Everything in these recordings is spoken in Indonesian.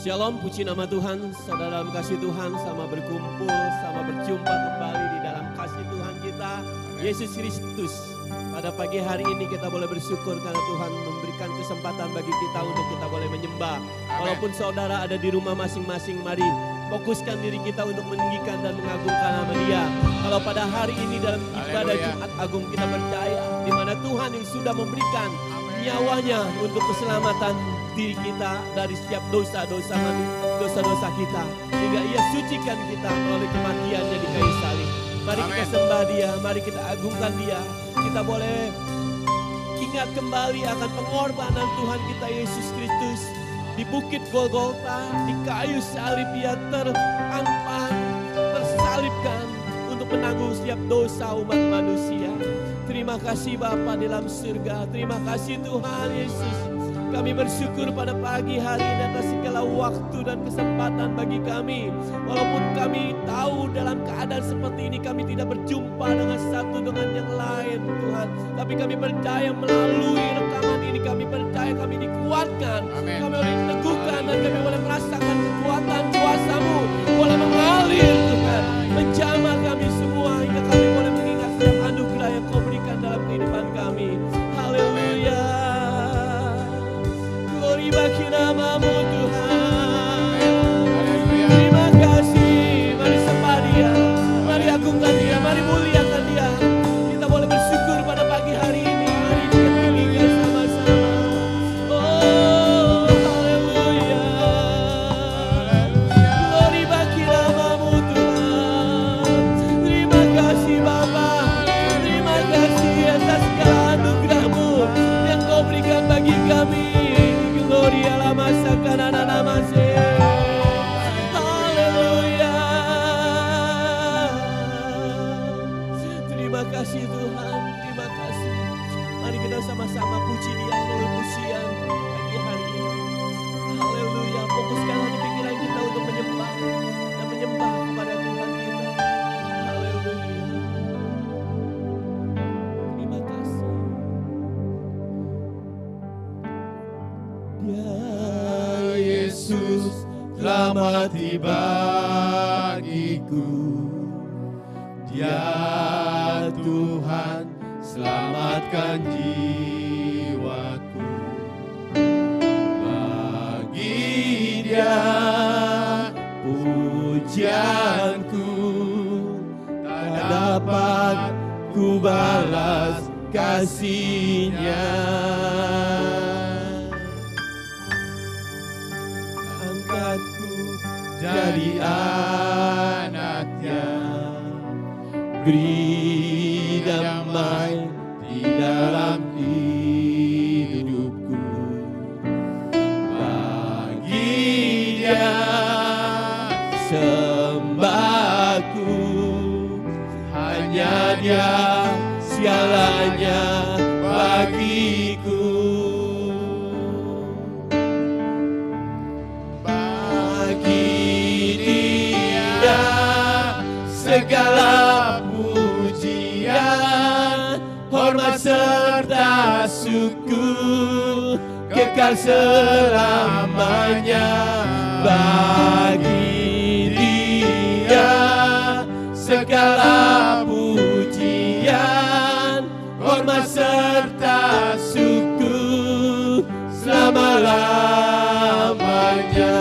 Shalom, puji nama Tuhan. Saudara dalam kasih Tuhan, sama berkumpul, sama berjumpa kembali di dalam kasih Tuhan kita, Yesus Kristus. Pada pagi hari ini kita boleh bersyukur karena Tuhan memberikan kesempatan bagi kita untuk kita boleh menyembah. Walaupun saudara ada di rumah masing-masing, mari fokuskan diri kita untuk meninggikan dan mengagungkan nama Dia. Kalau pada hari ini dalam ibadah Jumat Agung kita percaya di mana Tuhan yang sudah memberikan nyawanya untuk keselamatan diri kita dari setiap dosa-dosa kita, hingga Ia sucikan kita melalui kematiannya di kayu salib. Mari kita sembah Dia, mari kita agungkan Dia. Kita boleh ingat kembali akan pengorbanan Tuhan kita Yesus Kristus di bukit Golgota, di kayu salib Ia terangkat, tersalibkan untuk menanggung setiap dosa umat manusia. Terima kasih Bapa di dalam surga, terima kasih Tuhan Yesus. Kami bersyukur pada pagi hari ini atas segala waktu dan kesempatan bagi kami. Walaupun kami tahu dalam keadaan seperti ini kami tidak berjumpa dengan satu dengan yang lain Tuhan. Tapi kami percaya melalui rekaman ini kami percaya kami dikuatkan. Kami boleh diteguhkan dan kami boleh merasakan kekuatan kuasa-Mu. Boleh mengalir Tuhan, menjamah kami semua hingga kami boleh mengingat setiap anugerah yang Kau berikan dalam kehidupan kami. Haleluya. Glory bagi nama-Mu Tuhan. Terima kasih. Mari sembah Dia, mari agungkan Dia, mari muliakan Dia. Kita boleh bersyukur pada pagi hari ini. Mari kita tinggikan sama-sama. Oh, haleluya. Glory bagi nama-Mu Tuhan. Terima kasih Bapa. Terima kasih atas segala anugerah-Mu yang Kau berikan bagi kami. Gloria la masa kanana namase. Haleluya. Terima kasih Tuhan, terima kasih. Mari kita sama-sama puji Dia melalui pujian pagi hari ini. Haleluya. Fokuskan hati pikiran kita untuk menyembah dan menyembah kepada Tuhan kita. Haleluya. Terima kasih. Ya Yesus telah mati bagiku. Dia Tuhan selamatkan jiwaku. Bagi Dia pujianku tak dapat ku balas kasih-Nya. Jadi anaknya, beri damai di dalam hidupku. Bagi Dia sembahku, hanya Dia segalanya bagiku. Segala pujian, hormat serta syukur kekal selamanya. Bagi Dia segala pujian, hormat serta syukur selama-lamanya.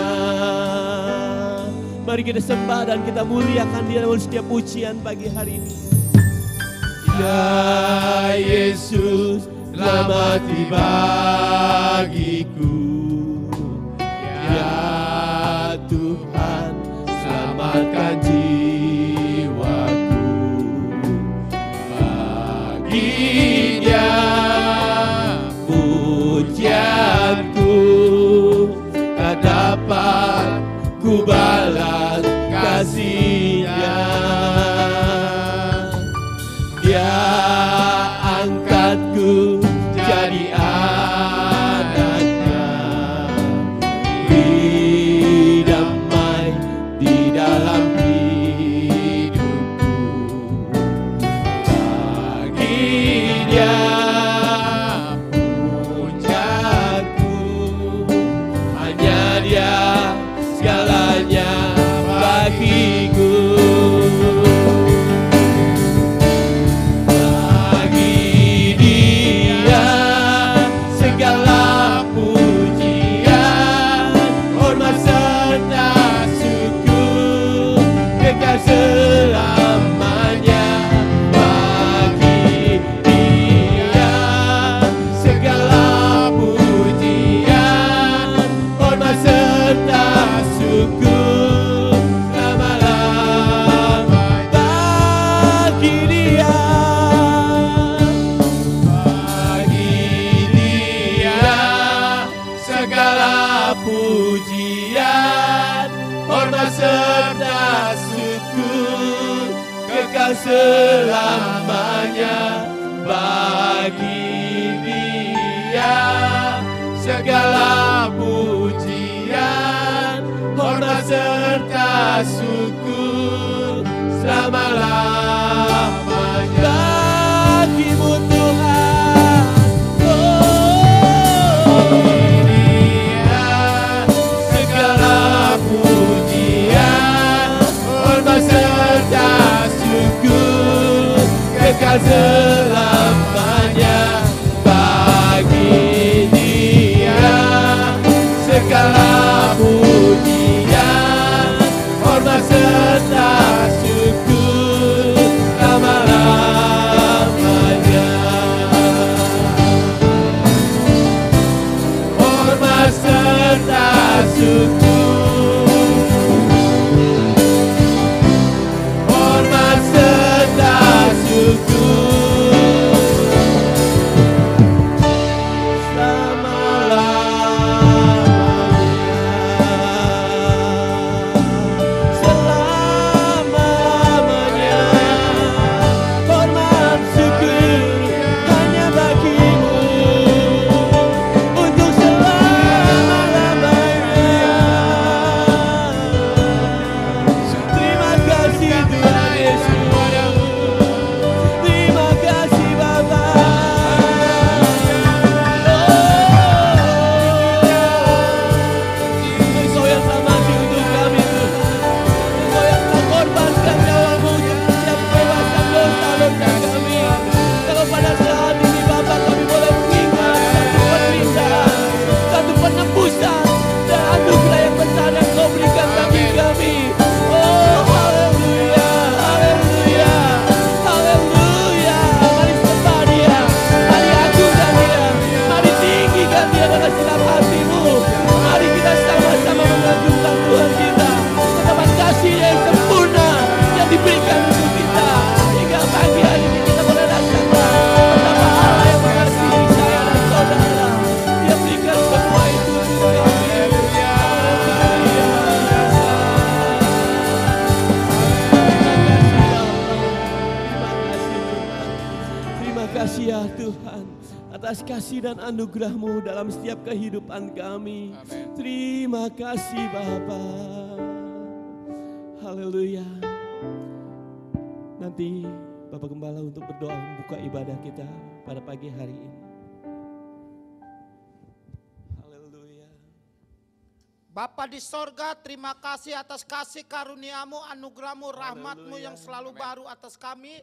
Mari kita sembah dan kita muliakan Dia dalam setiap pujian pagi hari ini. Ya Yesus telah mati bagiku. Ya Tuhan selamatkan jiwaku. Bagi Dia pujianku tak dapat ku balas kasih-Nya. Dia angkatku jadi anaknya. Beri damai di dalam hidupku. kekal selamanya. Bagi Dia segala pujian, hormat serta syukur selama-lamanya. Bagimu Tuhan, Dia segala pujian, hormat serta syukur kekal selamanya. Bagi Dia segala pujian, hormat serta syukur lama-lamanya. Hormat serta syukur, hormat serta syukur dan anugerah-Mu dalam setiap kehidupan kami. Amen. Terima kasih Bapa. Haleluya. Nanti Bapak Gembala untuk berdoa membuka ibadah kita pada pagi hari ini. Haleluya. Bapa di sorga, terima kasih atas kasih karunia-Mu, anugerah-Mu, rahmat-Mu yang selalu baru atas kami.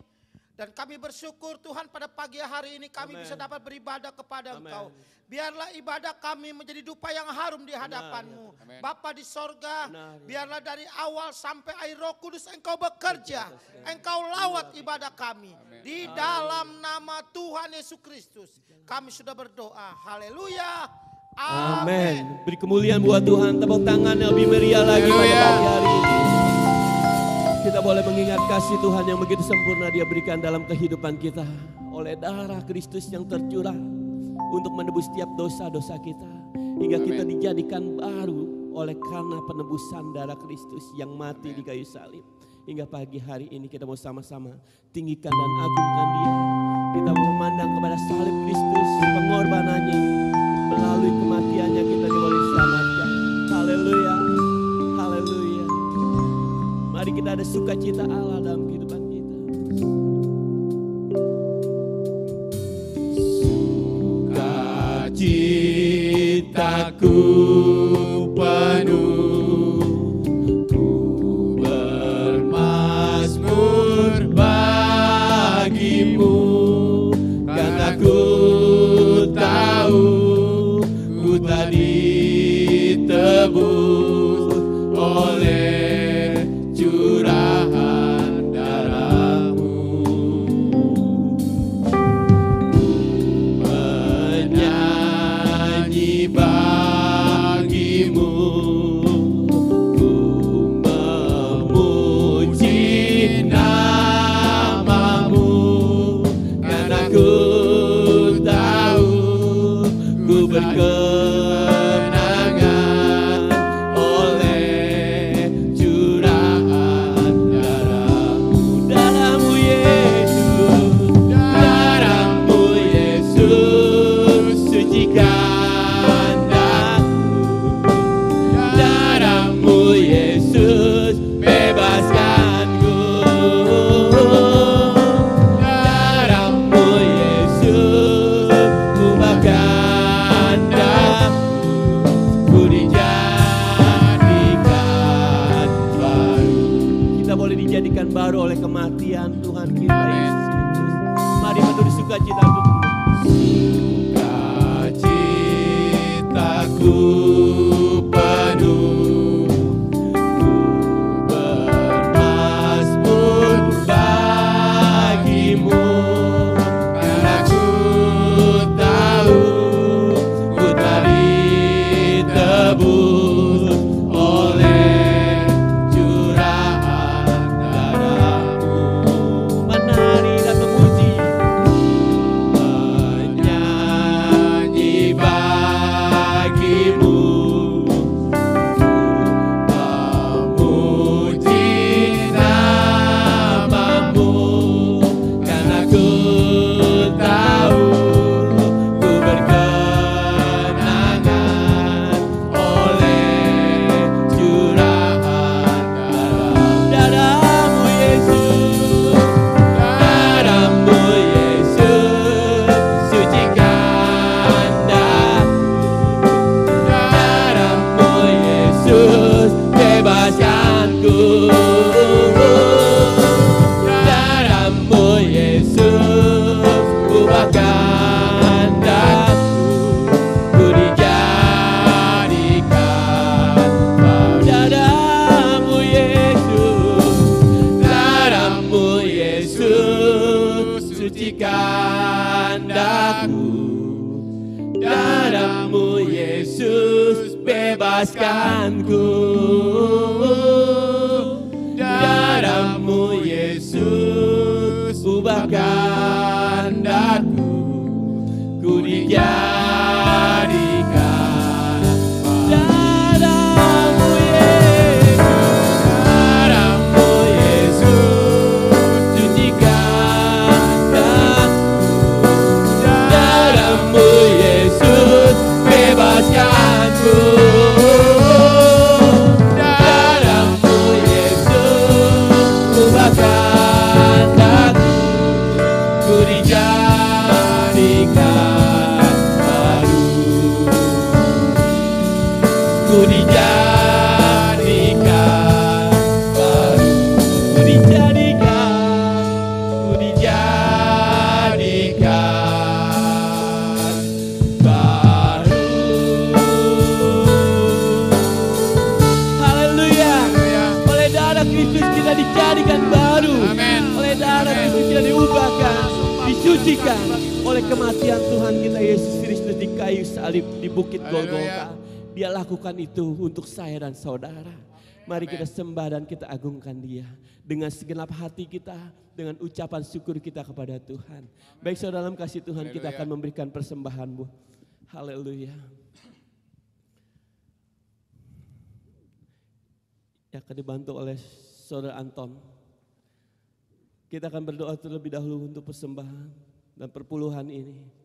Dan kami bersyukur Tuhan pada pagi hari ini kami bisa dapat beribadah kepada Engkau. Biarlah ibadah kami menjadi dupa yang harum di hadapan-Mu. Bapa di sorga, biarlah dari awal sampai akhir Roh Kudus Engkau bekerja. Engkau lawat ibadah kami. Di dalam nama Tuhan Yesus Kristus kami sudah berdoa. Haleluya. Amin. Beri kemuliaan buat Tuhan. Tepuk tangan yang lebih meriah lagi pada pagi hari ini. Kita boleh mengingat kasih Tuhan yang begitu sempurna Dia berikan dalam kehidupan kita. Oleh darah Kristus yang tercurah untuk menebus setiap dosa-dosa kita. Hingga kita dijadikan baru oleh karena penebusan darah Kristus yang mati di kayu salib. Hingga pagi hari ini kita mau sama-sama tinggikan dan agungkan Dia. Kita mau memandang kepada salib Kristus, pengorbanannya. Melalui kematiannya kita boleh diselamatkan. Haleluya. Haleluya. Mari kita ada sukacita Allah dalam kehidupan kita. Sukacitaku penuh, ku bermazmur bagimu, karena ku tahu ku tak ditebus oleh curahan darah-Mu. Menyanyi kematian Tuhan kita Yesus Kristus. Mari penuh sukacita untuk sukacitaku penuh, ku bermazmur bagimu, karena ku tahu ku telah ditebus oleh curahan darahmu. menari dan memuji. Menyanyi bagimu, memuji namamu, karena ku tahu ku berkenangan oleh curahan Darahmu Yesus, darahmu Yesus, sucikan daku. Darahmu Yesus, bebaskanku. Darahmu Yesus, ubahkan daku. Ku dijadikan baru. darahmu Yesus, Darahmu Yesus, sucikan daku. Darahmu Yesus, bebaskanku. Darahmu Yesus, ubahkan daku. Ku dijadikan darahmu Yesus, darahmu Yesus, sucikan daku. Darahmu Yesus, bebaskanku. Darahmu Yesus, ubahkan daku. Ku dijadikan baru. Ku dijadikan baru. ku dijadikan. Ku dijadikan baru. Haleluya. Oleh darah Kristus kita dijadikan baru. Amin. Oleh darah Kristus kita diubahkan, disucikan. Oleh kematian Tuhan kita Yesus Kristus di kayu salib di bukit Golgota. Dia lakukan itu untuk saya dan saudara. Mari kita sembah dan kita agungkan Dia. Dengan segenap hati kita, dengan ucapan syukur kita kepada Tuhan. Baik saudara, dalam kasih Tuhan kita akan memberikan persembahan. Haleluya. Yang akan dibantu oleh saudara Anton. Kita akan berdoa terlebih dahulu untuk persembahan dan perpuluhan ini.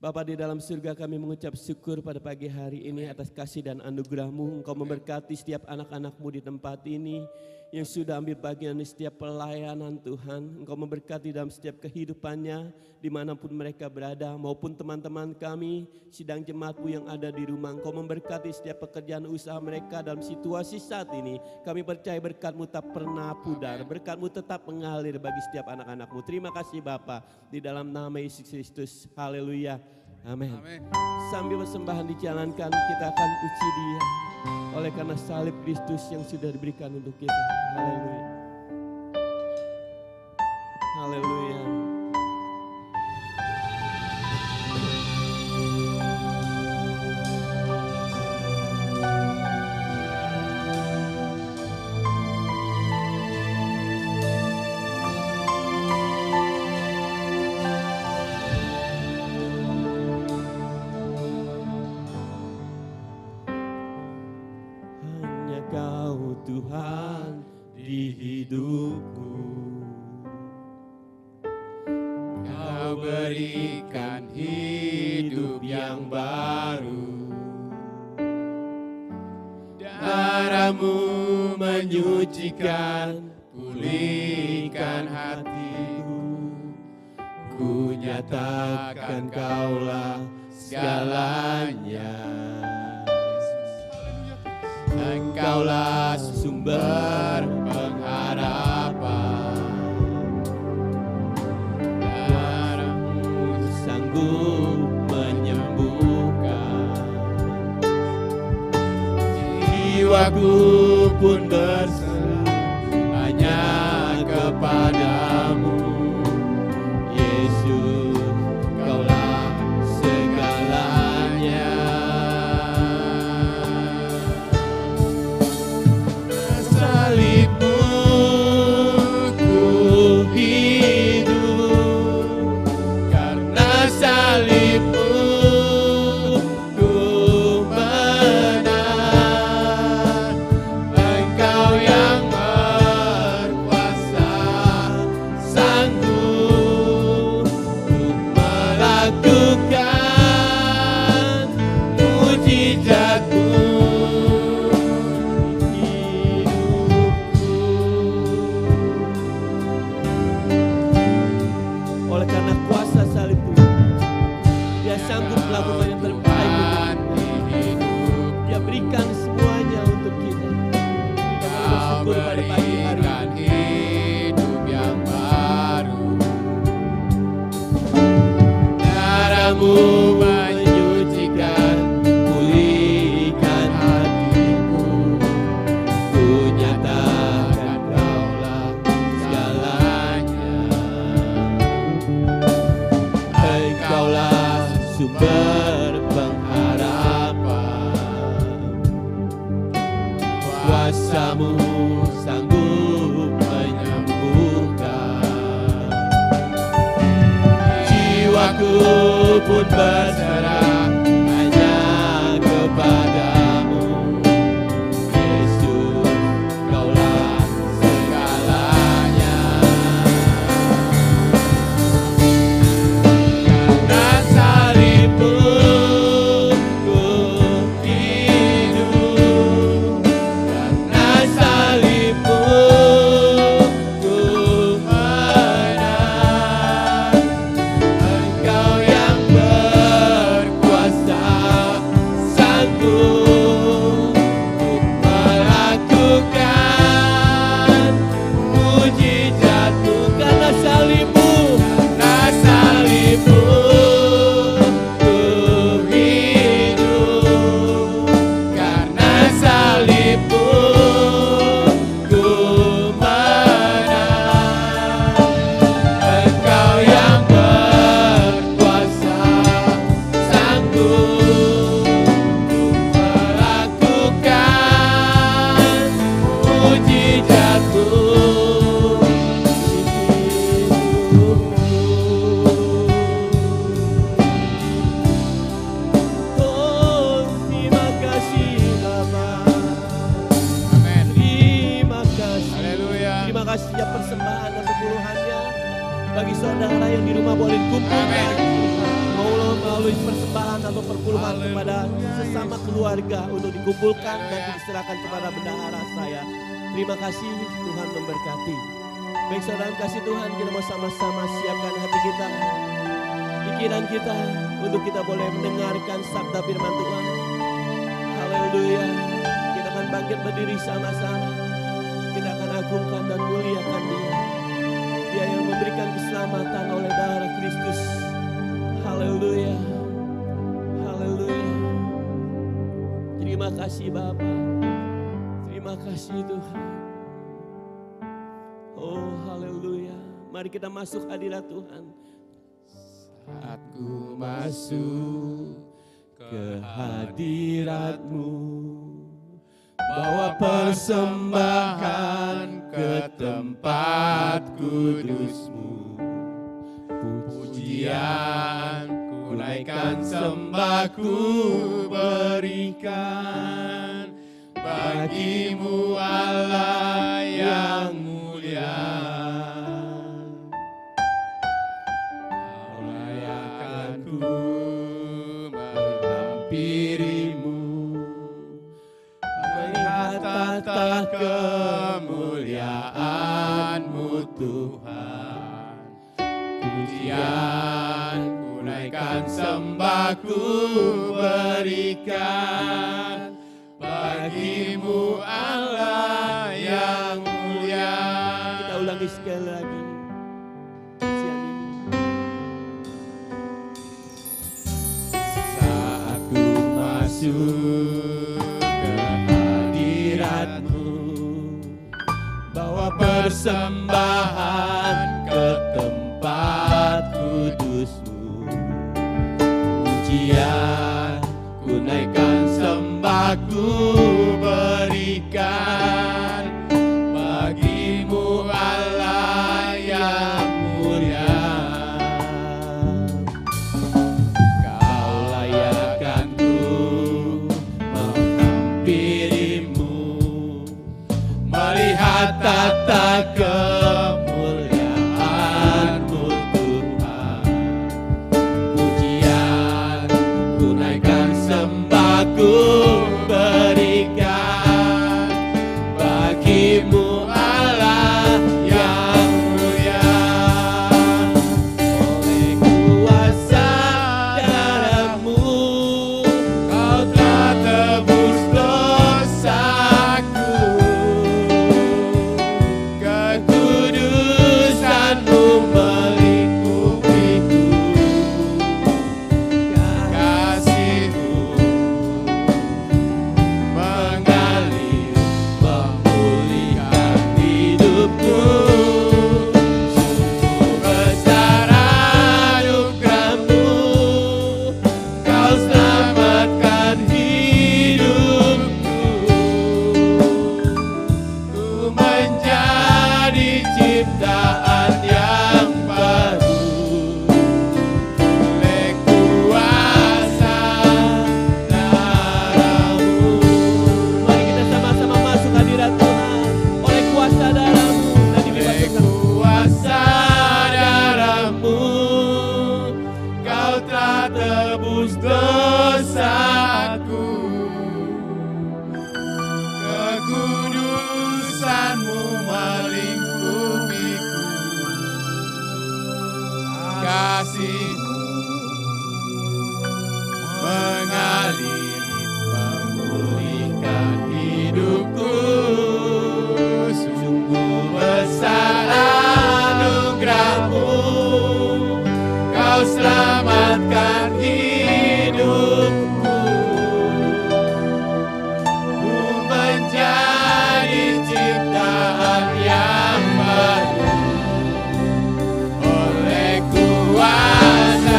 Bapa di dalam surga, kami mengucap syukur pada pagi hari ini atas kasih dan anugerah-Mu. Engkau memberkati setiap anak-anak-Mu di tempat ini yang sudah ambil bagian di setiap pelayanan Tuhan. Engkau memberkati dalam setiap kehidupannya dimanapun mereka berada, maupun teman-teman kami sidang jemaat-Mu yang ada di rumah. Engkau memberkati setiap pekerjaan usaha mereka dalam situasi saat ini. Kami percaya berkat-Mu tak pernah pudar, berkat-Mu tetap mengalir bagi setiap anak-anak-Mu. Terima kasih Bapa, di dalam nama Yesus Kristus. Haleluya. Amin. Sambil persembahan dijalankan, kita akan puji Dia oleh karena salib Kristus yang sudah diberikan untuk kita. Haleluya. Haleluya. Kau Tuhan di hidupku, Kau berikan hidup yang baru. Darah-Mu menyucikan, pulihkan hatiku. Ku nyatakan Kaulah segalanya. Engkaulah sumber pengharapan. jiwaku pun berserah hanya kepadamu. Yesus, Kaulah segalanya. Salibmu ku hidup, karena salibmu ku menang. Engkau yang berkuasa, sanggup untuk melakukan mujizatmu di hidupku. Oleh karena kuasa salib itu, Dia sanggup melakukan yang terbaik untuk kita. Dia berikan semuanya untuk kita. Kita boleh bersyukur pada pagi hari Berikan ini. hidup yang baru. Darahmu menyucikan, pulihkan hatiku. Ku nyatakan Kaulah segalanya. Engkaulah sumber pengharapan. Kuasa-Mu sanggup menyembuhkan. Jiwaku pun berserah hanya kepadamu. Yesus, Kaulah segalanya. Karena salibmu ku hidup, karena salibmu ku menang. Engkau yang berkuasa, sanggup untuk melakukan mujizatmu. Karena salibmu, Karena salibmu ku hidup, karena salibmu ku menang. Engkau yang berkuasa, sanggup untuk melakukan mujizatmu di hidupku. oh terima kasih Bapa. Amin. Terima kasih. Haleluya. Terima kasih ya persembahan dan pepuluhannya bagi saudara yang di rumah boleh dikumpulkan. Melalui persembahan atau perpuluhan kepada sesama keluarga untuk dikumpulkan dan diserahkan kepada bendahara saya. Terima kasih, Tuhan memberkati. Baik saudara kasih Tuhan, kita mau sama-sama siapkan hati kita, pikiran kita untuk kita boleh mendengarkan sabda firman Tuhan. Haleluya. Kita akan bangkit berdiri sama-sama. Kita akan agungkan dan muliakan Dia. Dia yang memberikan keselamatan oleh darah Kristus. Haleluya. Haleluya. Terima kasih Bapa. Terima kasih Tuhan. Oh haleluya. Mari kita masuk hadirat Tuhan. Saat ku masuk ke hadirat-Mu, bawa persembahan ke tempat kudus-Mu. Pujian ku naikkan, sembah ku berikan bagi-Mu Allah yang mulia. Kau layak ku menghampiri-Mu, melihat tata kemuliaan-Mu Tuhan. Pujian ku naikkan, sembah ku berikan bagi-Mu Allah yang mulia. Kita ulangi sekali lagi. Pujian ini. Saat ku masuk ke hadirat hadirat-Mu, bawa persembahan ke tempat kudus-Mu. Pujian ku naikkan, sembah ku berikan bagi-Mu Allah yang mulia. Kau layakkan ku menghampiri-Mu, melihat tata kemuliaan-Mu Tuhan. Pujian ku naikkan, sembah ku berikan bagi-Mu Allah yang mulia. Oleh kuasa darah-Mu, Kau telah tebus dosaku. Kekudusan-Mu melingkupiku. Kasih-Mu mengalir, memulihkan hidupku. Sungguh besar anugerah-Mu, Kau selamatkan hidupku. Ku menjadi ciptaan yang baru oleh kuasa darah-Mu. Mari kita sama-sama masuk hadirat Tuhan. Oleh kuasa darah-Mu dan dibebaskan. Kuasa darah-Mu, Kau telah tebus dosaku. Kekudusan-Mu melingkupiku. Kasih-Mu mengalir, memulihkan hidupku. Sungguh besar anugerah-Mu, Kau selamatkan hidupku. Ku menjadi ciptaan yang baru oleh kuasa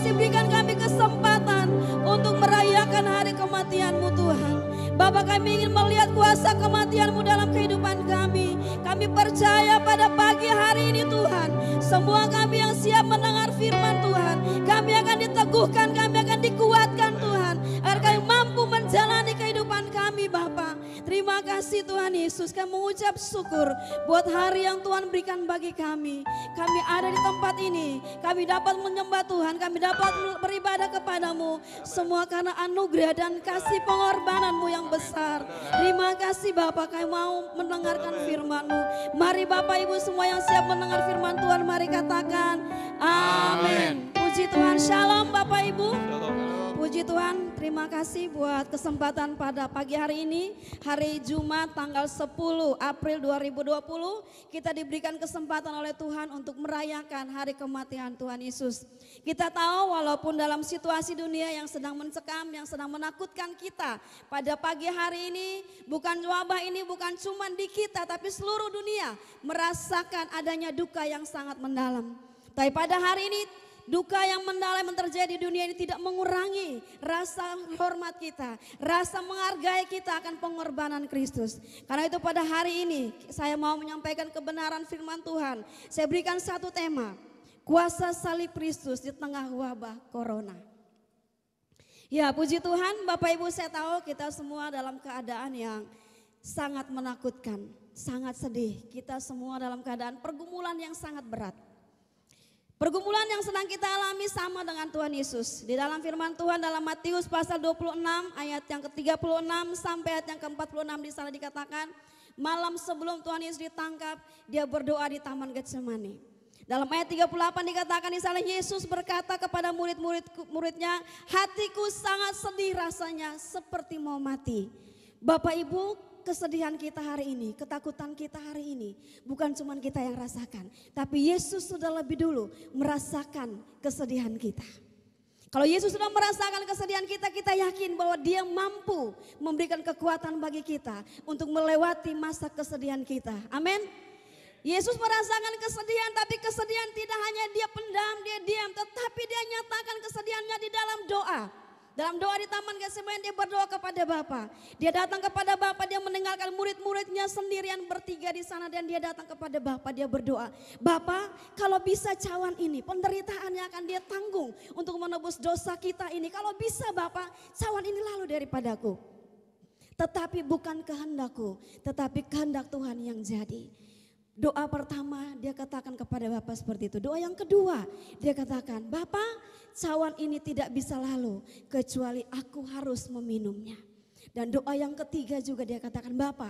masih berikan kami kesempatan untuk merayakan hari kematian-Mu Tuhan. Bapa, kami ingin melihat kuasa kematian-Mu dalam kehidupan kami. Kami percaya pada pagi hari ini Tuhan, semua kami yang siap mendengar firman Tuhan, kami akan diteguhkan, kami akan dikuatkan Tuhan, agar kami mampu menjalani kehidupan kami Bapa. Terima kasih Tuhan Yesus, kami mengucap syukur buat hari yang Tuhan berikan bagi kami. Kami ada di tempat ini, kami dapat menyembah Tuhan, kami dapat beribadah kepadamu. Semua karena anugerah dan kasih pengorbanan-Mu yang besar. Terima kasih Bapa, kami mau mendengarkan firman-Mu. Mari Bapak Ibu semua yang siap mendengar firman Tuhan, mari katakan amin. Puji Tuhan, shalom Bapak Ibu. Puji Tuhan, terima kasih buat kesempatan pada pagi hari ini, hari Jumat tanggal 10 April 2020, kita diberikan kesempatan oleh Tuhan untuk merayakan hari kematian Tuhan Yesus. Kita tahu walaupun dalam situasi dunia yang sedang mencekam, yang sedang menakutkan kita, pada pagi hari ini bukan wabah ini bukan cuma di kita, tapi seluruh dunia merasakan adanya duka yang sangat mendalam. Tapi pada hari ini duka yang mendalam yang terjadi di dunia ini tidak mengurangi rasa hormat kita, rasa menghargai kita akan pengorbanan Kristus. Karena itu pada hari ini saya mau menyampaikan kebenaran firman Tuhan. Saya berikan satu tema, kuasa salib Kristus di tengah wabah corona. Ya puji Tuhan, Bapak Ibu, saya tahu kita semua dalam keadaan yang sangat menakutkan, sangat sedih. Kita semua dalam keadaan pergumulan yang sangat berat. Pergumulan yang sedang kita alami sama dengan Tuhan Yesus. Di dalam firman Tuhan dalam Matius pasal 26 ayat yang ke-36 sampai ayat yang ke-46 di sana dikatakan, malam sebelum Tuhan Yesus ditangkap, dia berdoa di Taman Getsemani. Dalam ayat 38 dikatakan di sana, Yesus berkata kepada murid-muridnya, hatiku sangat sedih rasanya seperti mau mati. Bapak Ibu, kesedihan kita hari ini, ketakutan kita hari ini, bukan cuma kita yang rasakan, tapi Yesus sudah lebih dulu merasakan kesedihan kita. Kalau Yesus sudah merasakan kesedihan kita, kita yakin bahwa Dia mampu memberikan kekuatan bagi kita untuk melewati masa kesedihan kita. Amin. Yesus merasakan kesedihan, tapi kesedihan tidak hanya Dia pendam, Dia diam, tetapi Dia nyatakan kesedihannya di dalam doa. Dalam doa di Taman Getsemani dia berdoa kepada Bapa. Dia datang kepada Bapa, dia meninggalkan murid-muridnya sendirian bertiga di sana dan dia datang kepada Bapa, dia berdoa. Bapa, kalau bisa cawan ini, penderitaan yang akan dia tanggung untuk menebus dosa kita ini. Kalau bisa Bapa, cawan ini lalu daripadaku. Tetapi bukan kehendakku, tetapi kehendak Tuhan yang jadi. Doa pertama dia katakan kepada Bapa seperti itu. Doa yang kedua dia katakan, Bapa, cawan ini tidak bisa lalu kecuali aku harus meminumnya. Dan doa yang ketiga juga dia katakan, Bapa,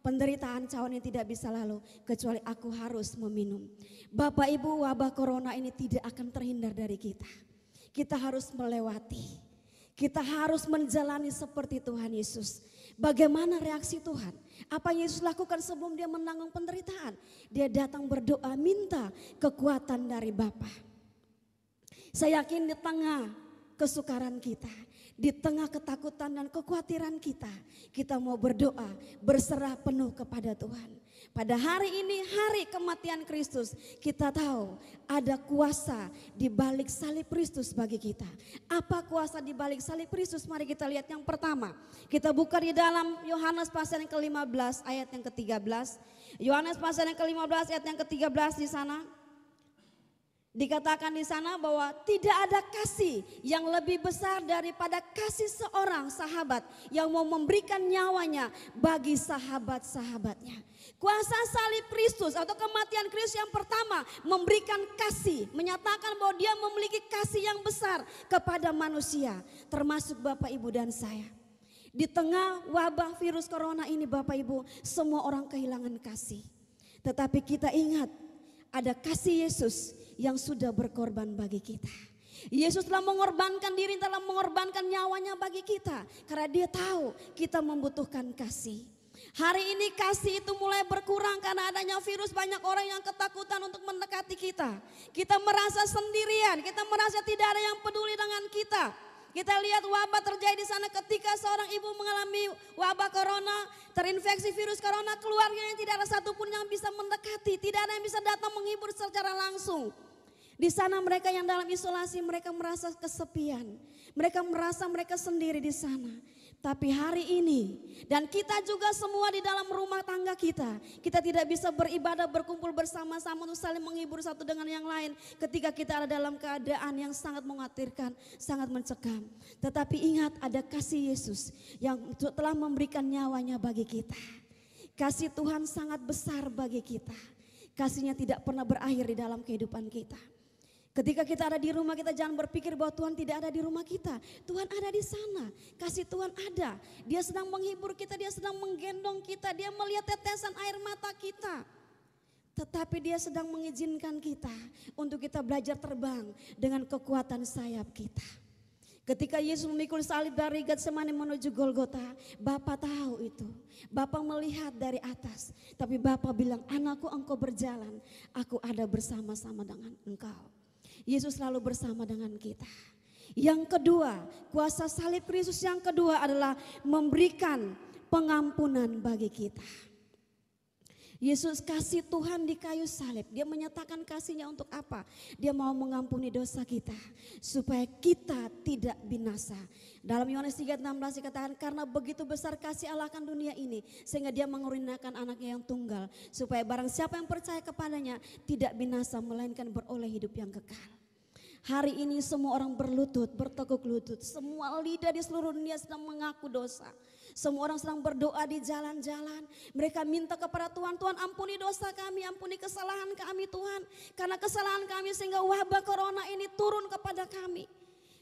penderitaan cawan ini tidak bisa lalu kecuali aku harus meminum. Bapak Ibu, wabah corona ini tidak akan terhindar dari kita. Kita harus melewati. Kita harus menjalani seperti Tuhan Yesus. Bagaimana reaksi Tuhan? Apa yang Yesus lakukan sebelum dia menanggung penderitaan? Dia datang berdoa minta kekuatan dari Bapa. Saya yakin di tengah kesukaran kita, di tengah ketakutan dan kekhawatiran kita mau berdoa, berserah penuh kepada Tuhan. Pada hari ini, hari kematian Kristus, kita tahu ada kuasa di balik salib Kristus bagi kita. Apa kuasa di balik salib Kristus? Mari kita lihat yang pertama. Kita buka di dalam Yohanes pasal yang ke-15 ayat yang ke-13. Yohanes pasal yang ke-15 ayat yang ke-13 di sana. Dikatakan di sana bahwa tidak ada kasih yang lebih besar daripada kasih seorang sahabat yang mau memberikan nyawanya bagi sahabat-sahabatnya. Kuasa salib Kristus atau kematian Kristus yang pertama memberikan kasih, menyatakan bahwa dia memiliki kasih yang besar kepada manusia, termasuk Bapak Ibu dan saya. Di tengah wabah virus corona ini Bapak Ibu, semua orang kehilangan kasih. Tetapi kita ingat ada kasih Yesus yang sudah berkorban bagi kita. Yesus telah mengorbankan diri, telah mengorbankan nyawanya bagi kita. Karena dia tahu kita membutuhkan kasih. Hari ini kasih itu mulai berkurang karena adanya virus, banyak orang yang ketakutan untuk mendekati kita. Kita merasa sendirian, kita merasa tidak ada yang peduli dengan kita. Kita lihat wabah terjadi di sana ketika seorang ibu mengalami wabah corona, terinfeksi virus corona, keluarganya tidak ada satupun yang bisa mendekati, tidak ada yang bisa datang menghibur secara langsung. Di sana mereka yang dalam isolasi, mereka merasa kesepian. Mereka merasa mereka sendiri di sana. Tapi hari ini, dan kita juga semua di dalam rumah tangga kita tidak bisa beribadah, berkumpul bersama-sama untuk saling menghibur satu dengan yang lain ketika kita ada dalam keadaan yang sangat mengkhawatirkan, sangat mencekam. Tetapi ingat, ada kasih Yesus yang telah memberikan nyawanya bagi kita. Kasih Tuhan sangat besar bagi kita. Kasihnya tidak pernah berakhir di dalam kehidupan kita. Ketika kita ada di rumah, kita jangan berpikir bahwa Tuhan tidak ada di rumah kita. Tuhan ada di sana, kasih Tuhan ada. Dia sedang menghibur kita, dia sedang menggendong kita, dia melihat tetesan air mata kita. Tetapi dia sedang mengizinkan kita untuk kita belajar terbang dengan kekuatan sayap kita. Ketika Yesus memikul salib dari Getsemani menuju Golgota, Bapa tahu itu. Bapa melihat dari atas, tapi Bapa bilang, anakku engkau berjalan, aku ada bersama-sama dengan engkau. Yesus selalu bersama dengan kita. Yang kedua, kuasa salib Kristus yang kedua adalah memberikan pengampunan bagi kita. Yesus kasih Tuhan di kayu salib. Dia menyatakan kasihnya untuk apa? Dia mau mengampuni dosa kita supaya kita tidak binasa. Dalam Yohanes 3:16 dikatakan, karena begitu besar kasih Allah akan dunia ini sehingga dia mengurinakan anaknya yang tunggal supaya barang siapa yang percaya kepadanya tidak binasa melainkan beroleh hidup yang kekal. Hari ini semua orang berlutut, bertekuk lutut. Semua lidah di seluruh dunia sedang mengaku dosa. Semua orang sedang berdoa di jalan-jalan. Mereka minta kepada Tuhan, Tuhan ampuni dosa kami, ampuni kesalahan kami Tuhan. Karena kesalahan kami sehingga wabah corona ini turun kepada kami.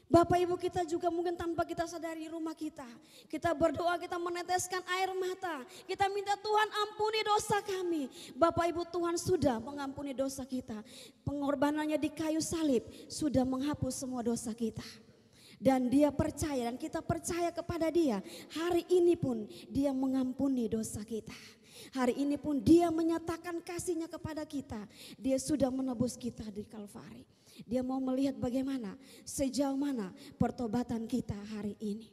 Bapak Ibu, kita juga mungkin tanpa kita sadari di rumah kita. Kita berdoa, kita meneteskan air mata. Kita minta Tuhan ampuni dosa kami. Bapak Ibu, Tuhan sudah mengampuni dosa kita. Pengorbanannya di kayu salib sudah menghapus semua dosa kita. Dan dia percaya dan kita percaya kepada dia. Hari ini pun dia mengampuni dosa kita. Hari ini pun dia menyatakan kasihnya kepada kita. Dia sudah menebus kita di Kalvari. Dia mau melihat bagaimana, sejauh mana pertobatan kita hari ini.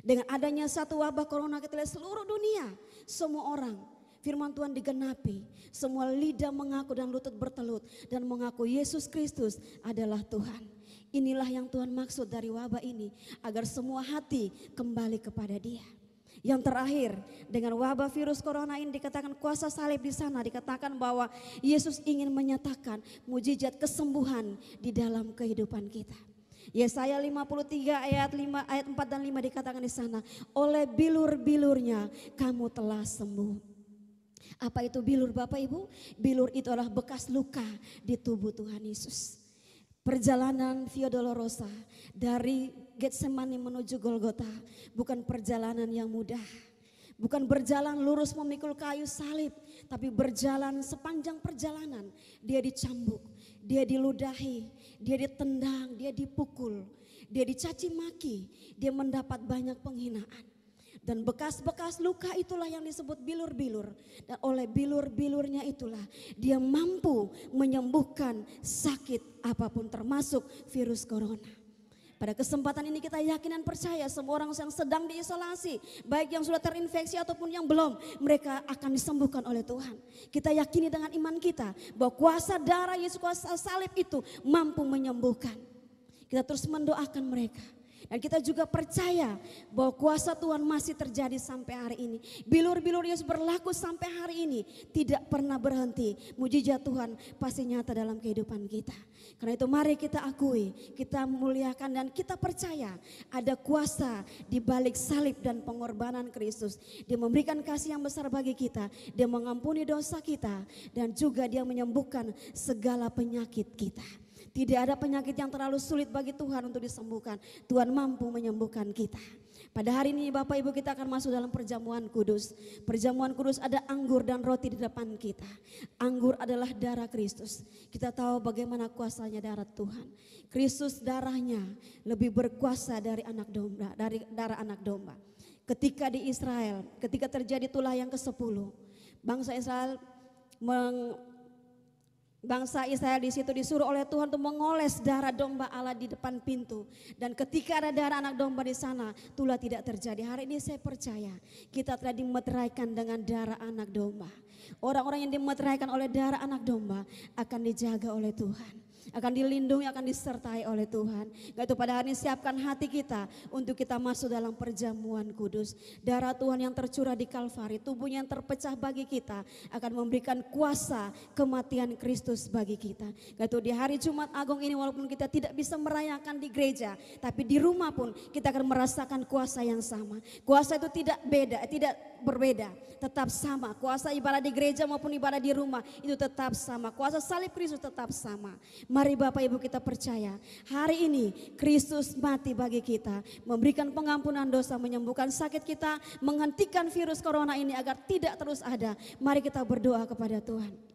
Dengan adanya satu wabah corona kita lihat seluruh dunia, semua orang firman Tuhan digenapi. Semua lidah mengaku dan lutut bertelut dan mengaku Yesus Kristus adalah Tuhan. Inilah yang Tuhan maksud dari wabah ini, agar semua hati kembali kepada Dia. Yang terakhir, dengan wabah virus corona ini dikatakan kuasa salib di sana, dikatakan bahwa Yesus ingin menyatakan mujizat kesembuhan di dalam kehidupan kita. Yesaya 53 ayat 4 dan 5 dikatakan di sana, oleh bilur-bilurnya kamu telah sembuh. Apa itu bilur Bapak Ibu? Bilur itu adalah bekas luka di tubuh Tuhan Yesus. Perjalanan Via Dolorosa dari Getsemani menuju Golgota bukan perjalanan yang mudah. Bukan berjalan lurus memikul kayu salib, tapi berjalan sepanjang perjalanan. Dia dicambuk, dia diludahi, dia ditendang, dia dipukul, dia dicaci maki, dia mendapat banyak penghinaan. Dan bekas-bekas luka itulah yang disebut bilur-bilur. Dan oleh bilur-bilurnya itulah dia mampu menyembuhkan sakit apapun termasuk virus corona. Pada kesempatan ini kita yakin dan percaya semua orang yang sedang diisolasi, baik yang sudah terinfeksi ataupun yang belum, mereka akan disembuhkan oleh Tuhan. Kita yakini dengan iman kita bahwa kuasa darah Yesus, kuasa salib itu mampu menyembuhkan. Kita terus mendoakan mereka. Dan kita juga percaya bahwa kuasa Tuhan masih terjadi sampai hari ini. Bilur-bilur Yesus berlaku sampai hari ini, tidak pernah berhenti. Mujizat Tuhan pasti nyata dalam kehidupan kita. Karena itu mari kita akui, kita muliakan dan kita percaya ada kuasa di balik salib dan pengorbanan Kristus. Dia memberikan kasih yang besar bagi kita, dia mengampuni dosa kita dan juga dia menyembuhkan segala penyakit kita. Tidak ada penyakit yang terlalu sulit bagi Tuhan untuk disembuhkan. Tuhan mampu menyembuhkan kita. Pada hari ini Bapak Ibu kita akan masuk dalam perjamuan kudus. Perjamuan kudus ada anggur dan roti di depan kita. Anggur adalah darah Kristus. Kita tahu bagaimana kuasanya darah Tuhan. Kristus darahnya lebih berkuasa dari anak domba, dari darah anak domba. Ketika di Israel, ketika terjadi tulah yang ke-10, Bangsa Israel di situ disuruh oleh Tuhan untuk mengoles darah domba Allah di depan pintu. Dan ketika ada darah anak domba di sana, tulah tidak terjadi. Hari ini saya percaya kita telah dimeteraikan dengan darah anak domba. Orang-orang yang dimeteraikan oleh darah anak domba akan dijaga oleh Tuhan. akan dilindungi, akan disertai oleh Tuhan. Karena itu pada hari ini siapkan hati kita untuk kita masuk dalam perjamuan kudus. Darah Tuhan yang tercurah di Kalvari, tubuhnya yang terpecah bagi kita akan memberikan kuasa kematian Kristus bagi kita. Karena itu di hari Jumat Agung ini walaupun kita tidak bisa merayakan di gereja, tapi di rumah pun kita akan merasakan kuasa yang sama. Kuasa itu tidak berbeda, tetap sama. Kuasa ibadah di gereja maupun ibadah di rumah itu tetap sama. Kuasa salib Kristus tetap sama. Mari Bapak Ibu kita percaya, hari ini Kristus mati bagi kita, memberikan pengampunan dosa, menyembuhkan sakit kita, menghentikan virus corona ini agar tidak terus ada. Mari kita berdoa kepada Tuhan.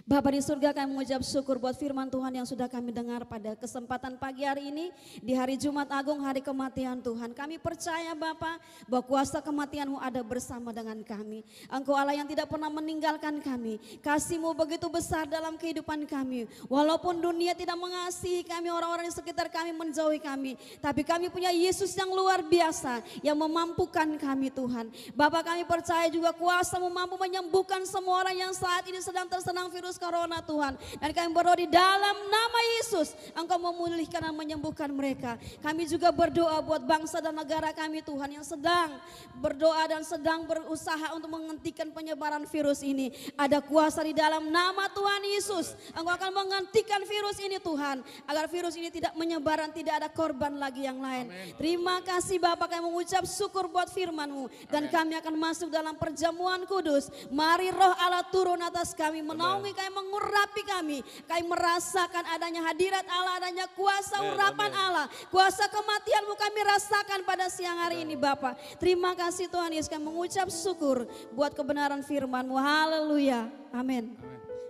Bapa di surga, kami mengucap syukur buat firman Tuhan yang sudah kami dengar pada kesempatan pagi hari ini. Di hari Jumat Agung, hari kematian Tuhan. Kami percaya Bapa bahwa kuasa kematian-Mu ada bersama dengan kami. Engkau Allah yang tidak pernah meninggalkan kami. Kasih-Mu begitu besar dalam kehidupan kami. Walaupun dunia tidak mengasihi kami, orang-orang di sekitar kami menjauhi kami. Tapi kami punya Yesus yang luar biasa yang memampukan kami Tuhan. Bapa, kami percaya juga kuasa-Mu mampu menyembuhkan semua orang yang saat ini sedang terserang virus corona Tuhan. Dan kami berdoa di dalam nama Yesus, Engkau memulihkan dan menyembuhkan mereka. Kami juga berdoa buat bangsa dan negara kami Tuhan yang sedang berdoa dan sedang berusaha untuk menghentikan penyebaran virus ini. Ada kuasa di dalam nama Tuhan Yesus. Engkau akan menghentikan virus ini Tuhan, agar virus ini tidak menyebar dan tidak ada korban lagi yang lain. Amen. Terima kasih Bapak, kami mengucap syukur buat firman-Mu. Dan kami akan masuk dalam perjamuan kudus. Mari Roh Allah turun atas kami, menaungi kami, mengurapi kami. Kami merasakan adanya hadirat Allah, adanya kuasa urapan Allah. Kuasa kematian-Mu kami rasakan pada siang hari ini Bapak. Terima kasih Tuhan Yesus, kami mengucap syukur buat kebenaran firman-Mu. Haleluya. Amin.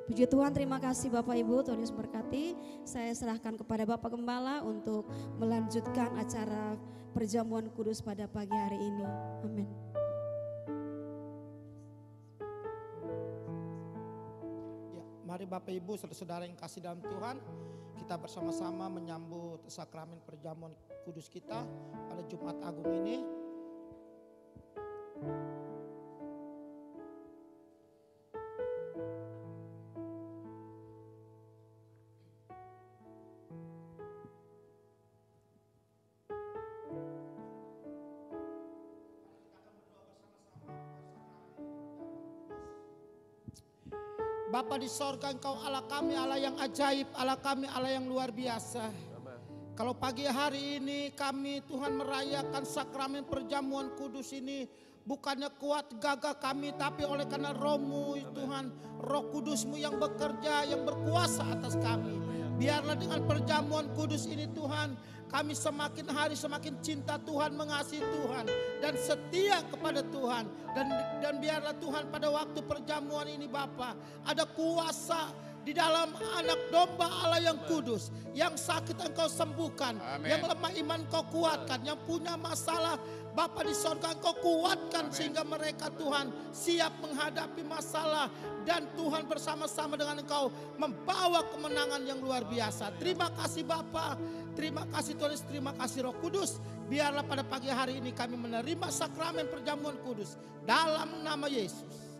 Puji Tuhan, terima kasih Bapak Ibu, Tuhan Yesus berkati. Saya serahkan kepada Bapak Gembala untuk melanjutkan acara perjamuan kudus pada pagi hari ini. Amin. Mari Bapak Ibu, saudara-saudara yang kasih dalam Tuhan, kita bersama-sama menyambut sakramen perjamuan kudus kita pada Jumat Agung ini. Bapa di sorga, Engkau Allah kami, Allah yang ajaib, Allah kami, Allah yang luar biasa. Kalau pagi hari ini kami Tuhan merayakan sakramen perjamuan kudus ini, bukannya kuat gagah kami, tapi oleh karena Roh-Mu Tuhan, Roh Kudus-Mu yang bekerja, yang berkuasa atas kami. Biarlah dengan perjamuan kudus ini Tuhan, kami semakin hari semakin cinta Tuhan, mengasihi Tuhan, dan setia kepada Tuhan. Dan biarlah Tuhan pada waktu perjamuan ini Bapa, ada kuasa di dalam anak domba Allah yang kudus. Yang sakit Engkau sembuhkan. Amen. Yang lemah iman Engkau kuatkan. Yang punya masalah Bapa di sorga Engkau kuatkan. Amen. Sehingga mereka Tuhan siap menghadapi masalah. Dan Tuhan bersama-sama dengan Engkau membawa kemenangan yang luar biasa. Terima kasih Bapa. Terima kasih Tuhan, terima kasih Roh Kudus. Biarlah pada pagi hari ini kami menerima sakramen perjamuan kudus dalam nama Yesus.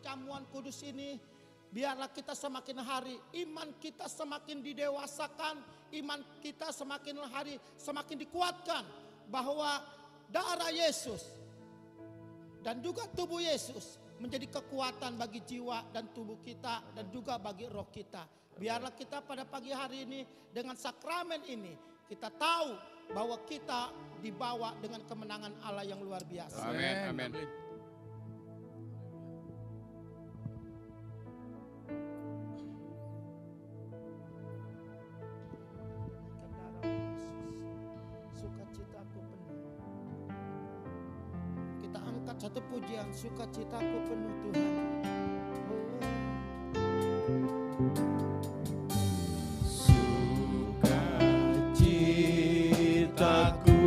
Perjamuan kudus ini, biarlah kita semakin hari iman kita semakin didewasakan, iman kita semakin hari semakin dikuatkan bahwa darah Yesus dan juga tubuh Yesus menjadi kekuatan bagi jiwa dan tubuh kita dan juga bagi roh kita. Biarlah kita pada pagi hari ini dengan sakramen ini kita tahu bahwa kita dibawa dengan kemenangan Allah yang luar biasa. Amin. Amin. Satu pujian sukacitaku penuh Tuhan. Sukacitaku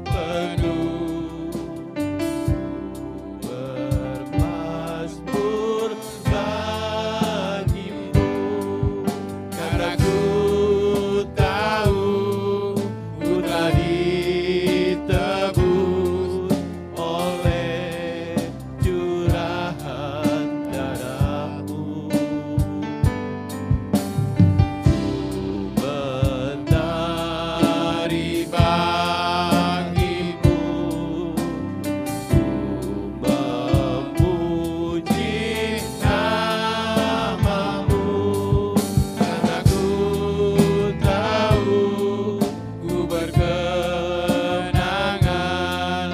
penuh bermazmur bagimu, karena ku tahu ku telah ditebus oleh curahan darah-Mu. Mentari bagimu, memuji nama-Mu, karena ku tahu ku berkenangan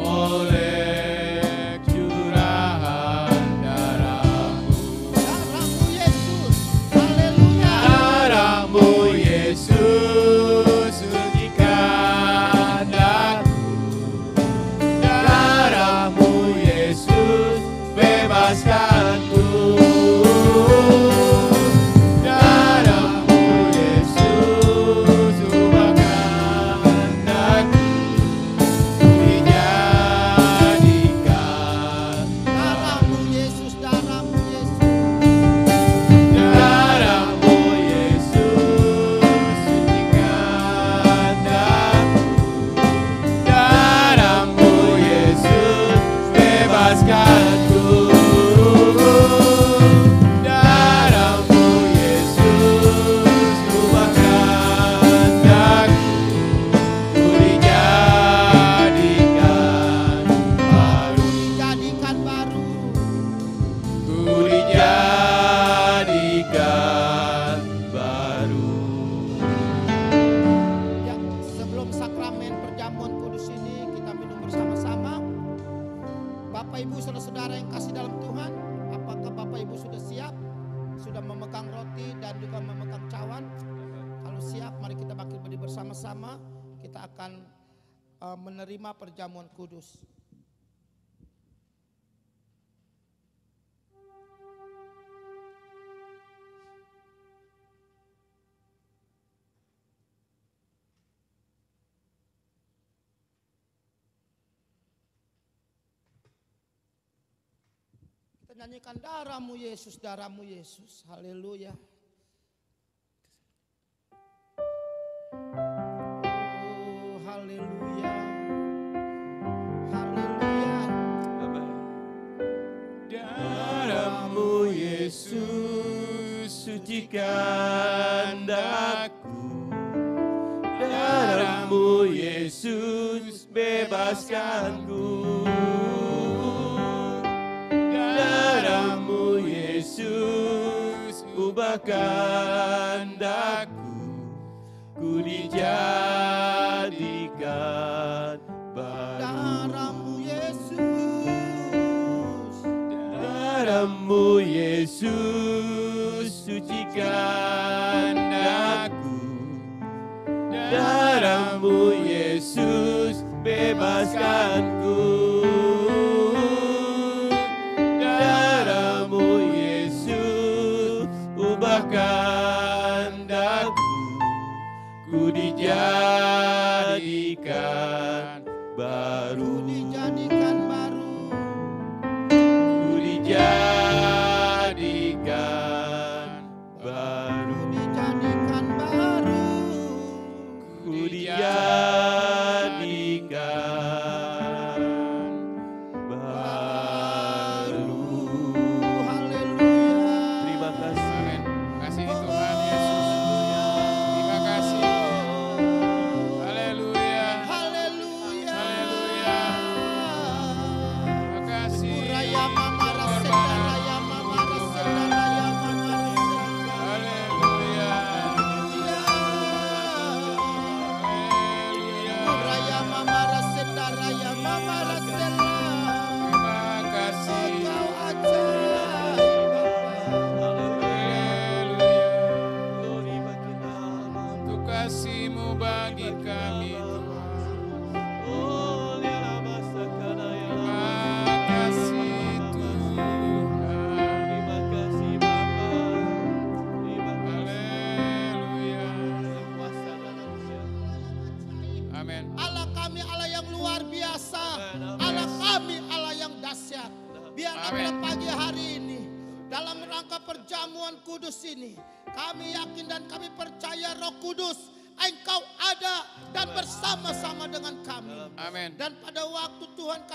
oleh curahan darah-Mu. Darah-Mu Yesus, haleluya. Darah-Mu Yesus, sucikan aku. Darah-Mu Yesus, bebaskanku. Darah-Mu Yesus, ubahkan aku, dijadikan. Darah-Mu Yesus, darah-Mu Yesus. Darah-Mu Yesus, sucikan aku. Darah-Mu Yesus, bebaskanku. Darah-Mu Yesus, ubahkan aku, ku dijadikan baru. Dijadikan baru. Ku dijadikan baru. Ya, sebelum sakramen perjamuan kudus ini kita minum bersama-sama. Bapak Ibu saudara-saudara yang kasih dalam Tuhan, apakah Bapak Ibu sudah siap? Sudah memegang roti dan juga memegang cawan? Kalau siap, mari kita bagi bersama-sama. Kita akan menerima perjamuan kudus. Kita nyanyikan darah-Mu Yesus, darah-Mu Yesus. Haleluya. Oh, haleluya. Haleluya. Darah-Mu Yesus, sucikan aku. Darah-Mu Yesus, bebaskanku. Darah-Mu Yesus, ubahkan aku, ku dijadikan baru. Darah-Mu Yesus. Darah-Mu Yesus, sucikan aku. Darah-Mu Yesus, bebaskanku. Darah-Mu Yesus, ubahkan aku, ku dijadikan baru. Dijadikan baru. Ku dijadikan baru. Dijadikan baru. Ku dijadikan baru. Haleluya. Terima kasih. Amin. Kasih Tuhan Yesus. Terima kasih. Haleluya. Haleluya. Haleluya. Terima kasih. Raya mama rasenda, Pengorbanan raya mama rasenda, Tuhan. raya mama rasenda. Haleluya. Haleluya. Raya mama rasenda, raya mama rasenda. Terima kasih. Kau ajaib Bapa. Haleluya. Glory bagi nama. Untuk kasih-Mu bagi kami Tuhan. Oh, lihat masa kana ya. Terima Amin. Allah kami Allah yang luar biasa. Amin. Allah kami Allah yang dahsyat. Biarlah pada Amin. pagi hari ini, dalam rangka perjamuan kudus ini, kami yakin dan kami percaya Roh Kudus, Engkau ada dan bersama-sama dengan kami. Amin. Dan pada waktu Tuhan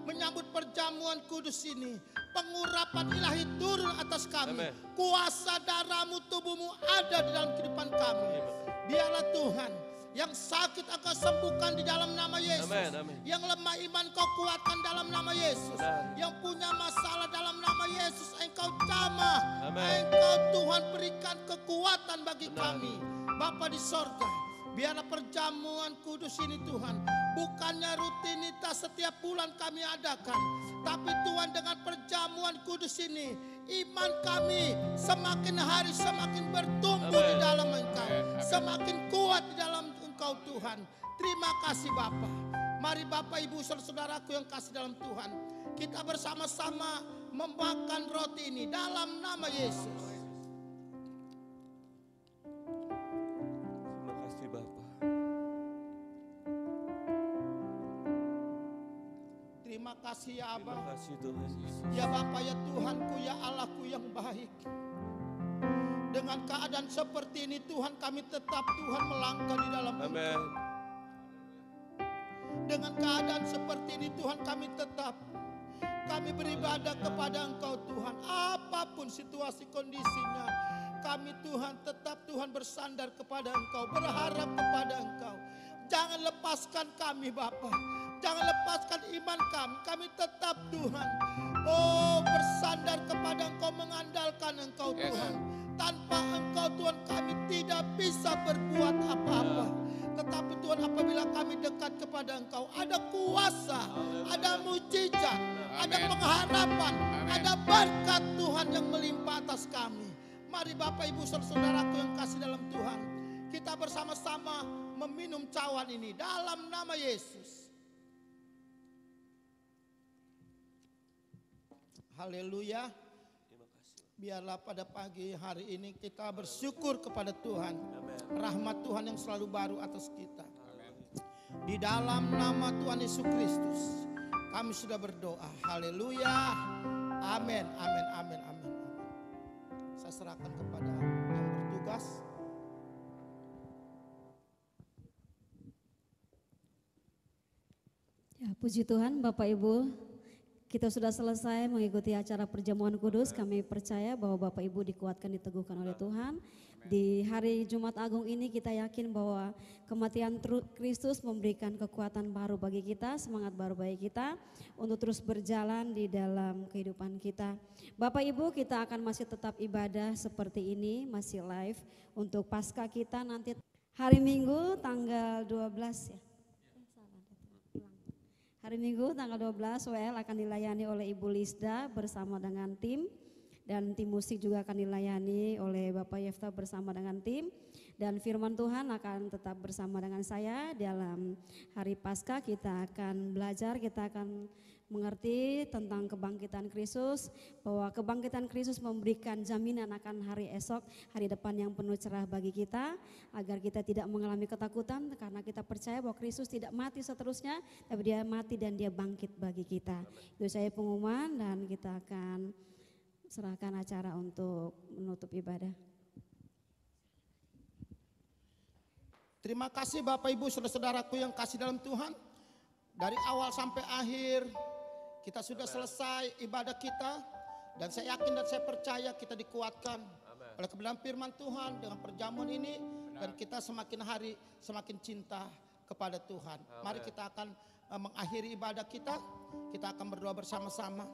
menyambut perjamuan kudus ini, pengurapan ilahi turun atas kami. Amin. Kuasa darah-Mu, tubuh-Mu ada di dalam kehidupan kami. Biarlah Tuhan, yang sakit Engkau sembuhkan di dalam nama Yesus. Amin, amin. Yang lemah iman Kau kuatkan dalam nama Yesus. Benar. Yang punya masalah dalam nama Yesus Engkau jamah. Amin. Engkau Tuhan berikan kekuatan bagi Benar. kami. Bapa di sorga, biarlah perjamuan kudus ini Tuhan, bukannya rutinitas setiap bulan kami adakan, tapi Tuhan dengan perjamuan kudus ini, iman kami semakin hari semakin bertumbuh Amin. di dalam Engkau, Amin. semakin kuat di dalam Engkau Tuhan. Terima kasih Bapa. Mari Bapak Ibu saudaraku yang kasih dalam Tuhan, kita bersama-sama memakan roti ini dalam nama Yesus. Terima kasih Bapa. Terima kasih ya Terima Abah. kasih Tuhan Yesus. Ya Bapa, ya Tuhanku, ya Allahku yang baik. Dengan keadaan seperti ini Tuhan, kami tetap Tuhan melangkah di dalam Engkau. Amin. Dengan keadaan seperti ini Tuhan, kami tetap kami beribadah kepada Engkau Tuhan. Apapun situasi kondisinya, kami Tuhan tetap Tuhan bersandar kepada Engkau, berharap kepada Engkau. Jangan lepaskan kami Bapa. Jangan lepaskan iman kami. Kami tetap Tuhan, bersandar kepada Engkau, mengandalkan Engkau Yes. Tuhan. Tanpa Engkau Tuhan kami tidak bisa berbuat apa-apa. Tetapi Tuhan, apabila kami dekat kepada Engkau, ada kuasa, ada mujizat, ada Amin. pengharapan, Amin. ada berkat Tuhan yang melimpah atas kami. Mari Bapak Ibu saudaraku yang kasih dalam Tuhan, kita bersama-sama meminum cawan ini dalam nama Yesus. Haleluya. Terima kasih. Biarlah pada pagi hari ini kita bersyukur kepada Tuhan. Amin. Rahmat Tuhan yang selalu baru atas kita. Di dalam nama Tuhan Yesus Kristus kami sudah berdoa. Haleluya. Amin, amin, amin, amin. Saya serahkan kepada yang bertugas. Ya, puji Tuhan Bapak Ibu, kita sudah selesai mengikuti acara perjamuan kudus. Kami percaya bahwa Bapak Ibu dikuatkan, diteguhkan oleh Tuhan. Di hari Jumat Agung ini kita yakin bahwa kematian Kristus memberikan kekuatan baru bagi kita, semangat baru bagi kita untuk terus berjalan di dalam kehidupan kita. Bapak Ibu, kita akan masih tetap ibadah seperti ini, masih live untuk Paskah kita nanti hari Minggu tanggal 12 ya. Hari Minggu tanggal 12 WL akan dilayani oleh Ibu Lisda bersama dengan tim. Dan tim musik juga akan dilayani oleh Bapak Yefta bersama dengan tim. Dan firman Tuhan akan tetap bersama dengan saya dalam hari Paskah. Kita akan belajar, kita akan mengerti tentang kebangkitan Kristus. Bahwa kebangkitan Kristus memberikan jaminan akan hari esok, hari depan yang penuh cerah bagi kita. Agar kita tidak mengalami ketakutan karena kita percaya bahwa Kristus tidak mati seterusnya. Tapi dia mati dan dia bangkit bagi kita. Itu saya pengumuman dan kita akan serahkan acara untuk menutup ibadah. Terima kasih Bapak Ibu saudara-saudaraku yang kasih dalam Tuhan. Dari awal sampai akhir kita sudah selesai ibadah kita. Dan saya yakin dan saya percaya kita dikuatkan oleh kebenaran firman Tuhan dengan perjamuan ini. Dan kita semakin hari semakin cinta kepada Tuhan. Mari kita akan mengakhiri ibadah kita. Kita akan berdoa bersama-sama.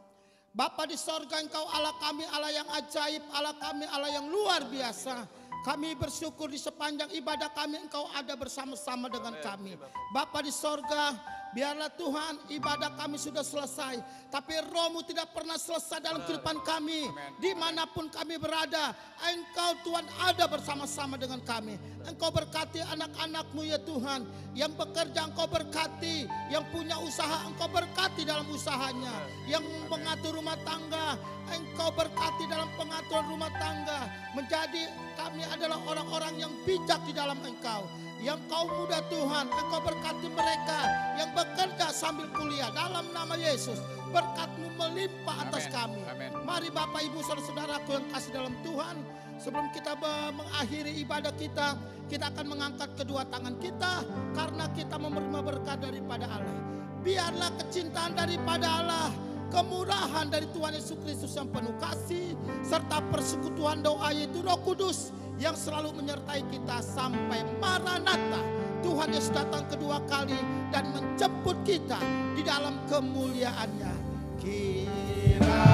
Bapa di sorga, Engkau Allah kami, Allah yang ajaib, Allah kami, Allah yang luar biasa. Kami bersyukur di sepanjang ibadah kami Engkau ada bersama-sama dengan kami. Bapa di sorga, biarlah Tuhan ibadah kami sudah selesai. Tapi Roh-Mu tidak pernah selesai dalam kehidupan kami. Dimanapun kami berada, Engkau Tuhan ada bersama-sama dengan kami. Engkau berkati anak-anak-Mu ya Tuhan. Yang bekerja Engkau berkati. Yang punya usaha Engkau berkati dalam usahanya. Yang mengatur rumah tangga Engkau berkati dalam pengaturan rumah tangga. Menjadi kami adalah orang-orang yang bijak di dalam Engkau. yang kaum muda Tuhan, Engkau berkati mereka yang bekerja sambil kuliah dalam nama Yesus. Berkat-Mu melimpah atas kami. Mari Bapak Ibu saudara-saudaraku yang kasih dalam Tuhan, sebelum kita mengakhiri ibadah kita akan mengangkat kedua tangan kita karena kita menerima berkat daripada Allah. Biarlah kecintaan daripada Allah, kemurahan dari Tuhan Yesus Kristus yang penuh kasih, serta persekutuan doa yaitu Roh Kudus yang selalu menyertai kita sampai Maranatha. Tuhan Yesus datang kedua kali dan menjemput kita di dalam kemuliaan-Nya. Kiranya